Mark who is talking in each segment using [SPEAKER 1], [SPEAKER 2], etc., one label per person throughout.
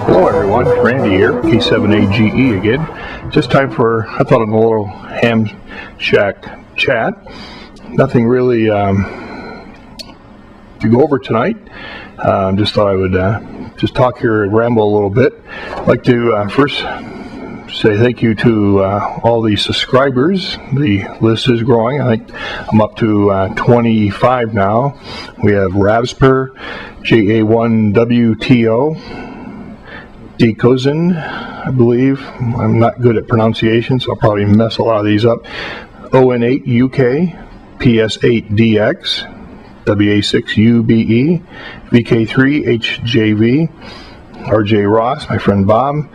[SPEAKER 1] Hello everyone, Randy here, K7AGE again. Just time for, I thought, of a little Hamshack Chat. Nothing really to go over tonight. Just thought I would just talk here and ramble a little bit. I'd like to first say thank you to all the subscribers. The list is growing. I think I'm up to 25 now. We have Ravsper, JA1WTO, Decozen, I believe. I'm not good at pronunciation, so I'll probably mess a lot of these up. ON8UK, PS8DX, WA6UBE, VK3HJV, RJ Ross, my friend Bob,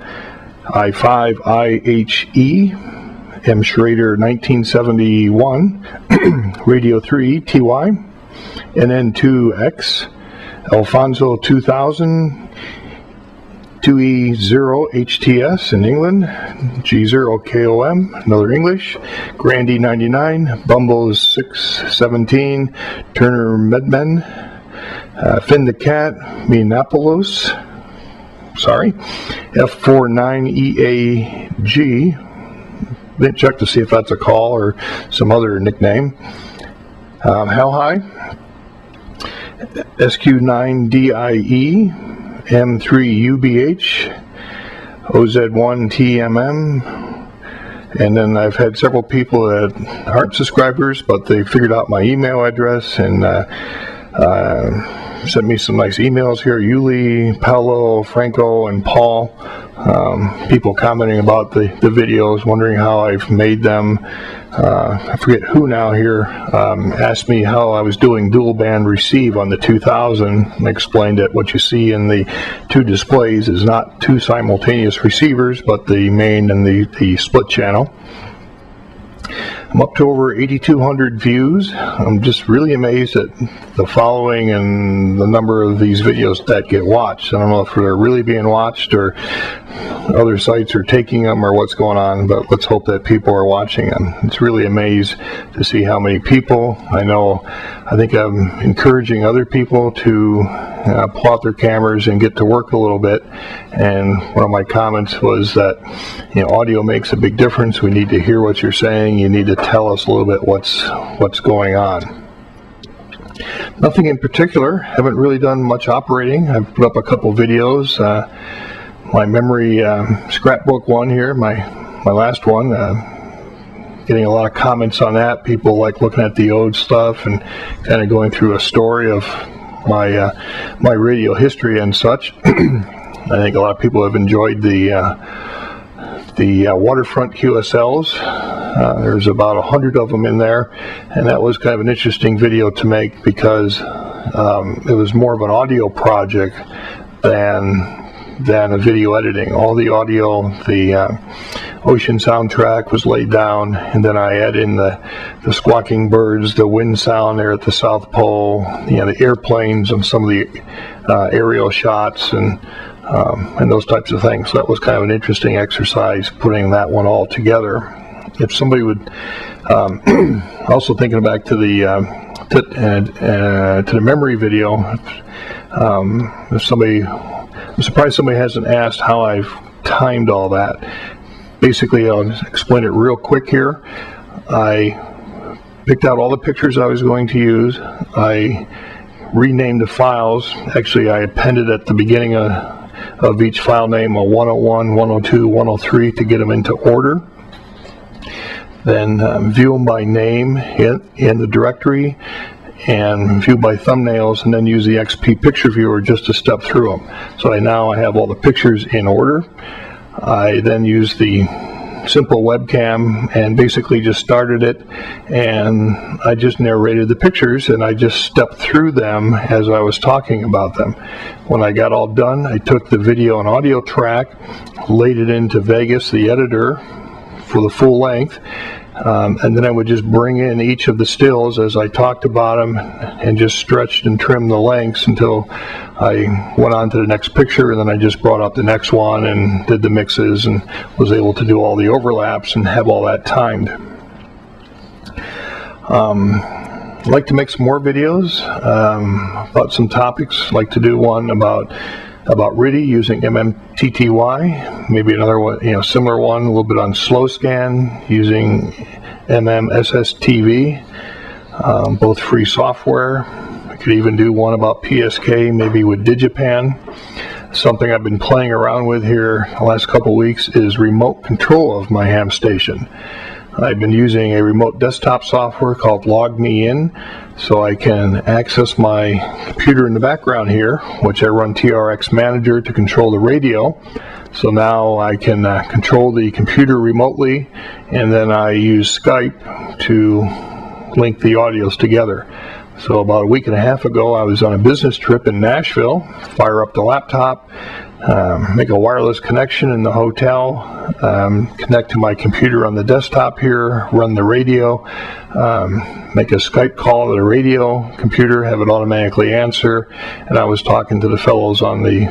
[SPEAKER 1] I5IHE, M Schrader 1971, Radio 3 TY, NN2X, Alfonso 2000, 2E0HTS in England, G0KOM, another English, Grandy 99, Bumbles 617, Turner Medmen, Finn the Cat, Minneapolis, sorry, F49EAG, didn't check to see if that's a call or some other nickname, How High, SQ9DIE, M3UBH, OZ1TMM, and then I've had several people that aren't subscribers, but they figured out my email address and sent me some nice emails here. Yuli, Paolo, Franco, and Paul. People commenting about the videos, wondering how I've made them. I forget who now here asked me how I was doing dual band receive on the 2000. I explained that what you see in the two displays is not two simultaneous receivers, but the main and the split channel. I'm up to over 8,200 views. I'm just really amazed at the following and the number of these videos that get watched. I don't know if they're really being watched or other sites are taking them or what's going on, but let's hope that people are watching them. It's really amazed to see how many people. I think I'm encouraging other people to pull out their cameras and get to work a little bit. And one of my comments was that, audio makes a big difference. We need to hear what you're saying. You need to tell us a little bit what's going on. Nothing in particular. Haven't really done much operating. I've put up a couple videos. My memory scrapbook one here, my last one. Getting a lot of comments on that. People like looking at the old stuff and kind of going through a story of my radio history and such. I think a lot of people have enjoyed the waterfront QSLs. There's about 100 of them in there, and that was kind of an interesting video to make because it was more of an audio project than a video editing. All the audio, the ocean soundtrack was laid down, and then I add in the squawking birds, the wind sound there at the South Pole, the airplanes and some of the aerial shots and those types of things. So that was kind of an interesting exercise putting that one all together. If somebody would, also thinking back to the memory video, if somebody, I'm surprised somebody hasn't asked how I've timed all that. Basically, I'll just explain it real quick here. I picked out all the pictures I was going to use. I renamed the files. Actually, I appended at the beginning of each file name a 101, 102, 103 to get them into order. Then view them by name in the directory, and view by thumbnails, and then use the XP picture viewer just to step through them. So now I have all the pictures in order. I then use the simple webcam and basically just started it, and I just narrated the pictures and I just stepped through them as I was talking about them. When I got all done, I took the video and audio track, laid it into Vegas, the editor, for the full length, and then I would just bring in each of the stills as I talked about them and just stretched and trimmed the lengths until I went on to the next picture, and then I just brought up the next one and did the mixes and was able to do all the overlaps and have all that timed. I'd like to make some more videos about some topics. I'd like to do one about RTTY using MMTTY, maybe another one, similar one, a little bit on slow scan using MMSSTV, both free software. I could even do one about PSK, maybe with Digipan. Something I've been playing around with here the last couple weeks is remote control of my ham station. I've been using a remote desktop software called Log Me In, so I can access my computer in the background here, which I run TRX Manager to control the radio. So now I can control the computer remotely, and then I use Skype to link the audios together. So about a week and a half ago, I was on a business trip in Nashville, fire up the laptop, make a wireless connection in the hotel, connect to my computer on the desktop here, run the radio, make a Skype call to the radio computer, have it automatically answer, and I was talking to the fellows on the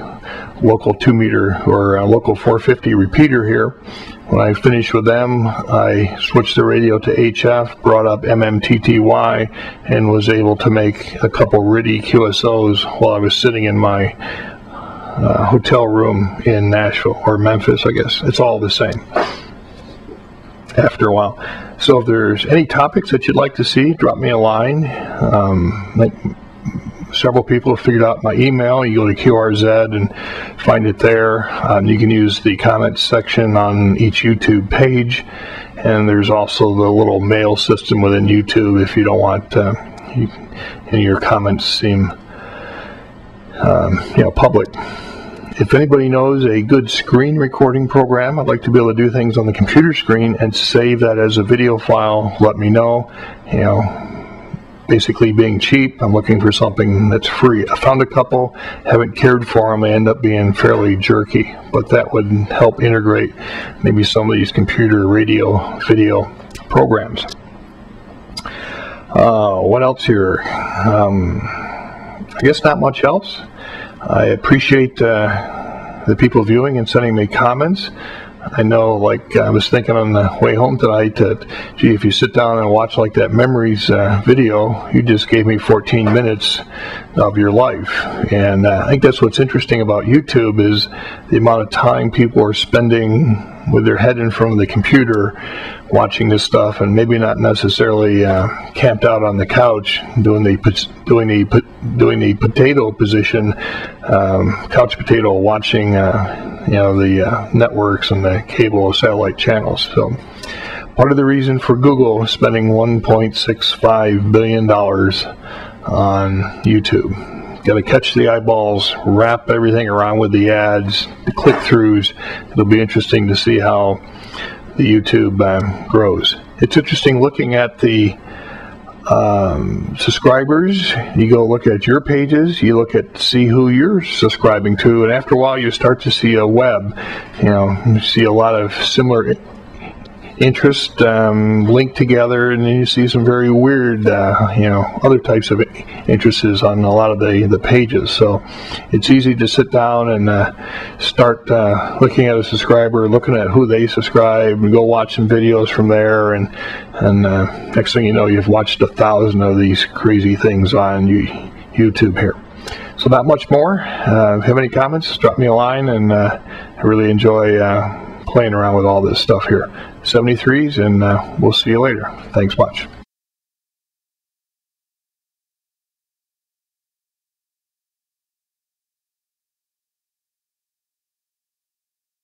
[SPEAKER 1] local 2-meter or local 450 repeater here. When I finished with them, I switched the radio to HF, brought up MMTTY, and was able to make a couple RTTY QSOs while I was sitting in my hotel room in Nashville, or Memphis, I guess. It's all the same after a while. So if there's any topics that you'd like to see, drop me a line. Several people have figured out my email. You go to QRZ and find it there. You can use the comments section on each YouTube page, and there's also the little mail system within YouTube if you don't want any of your comments seem public. If anybody knows a good screen recording program, I'd like to be able to do things on the computer screen and save that as a video file. Let me know. Basically being cheap, I'm looking for something that's free. I found a couple, haven't cared for them. They end up being fairly jerky, but that would help integrate maybe some of these computer, radio, video programs. What else here? I guess not much else. I appreciate the people viewing and sending me comments. I know, like, I was thinking on the way home tonight that, gee, if you sit down and watch like that Memories video, you just gave me 14 minutes of your life. And I think that's what's interesting about YouTube is the amount of time people are spending with their head in front of the computer watching this stuff, and maybe not necessarily camped out on the couch doing the potato position, couch potato, watching the networks and the cable satellite channels. So part of the reason for Google spending $1.65 billion on YouTube. Got to catch the eyeballs, wrap everything around with the ads, the click-throughs. It'll be interesting to see how the YouTube grows. It's interesting looking at the subscribers. You go look at your pages, you look at see who you're subscribing to, and after a while you start to see a web. You see a lot of similar interest linked together, and then you see some very weird other types of interests on a lot of the pages. So it's easy to sit down and start looking at a subscriber, looking at who they subscribe, and go watch some videos from there, and next thing you know, you've watched 1,000 of these crazy things on YouTube here. So not much more. If you have any comments, drop me a line, and I really enjoy playing around with all this stuff here. 73s, and we'll see you later. Thanks much.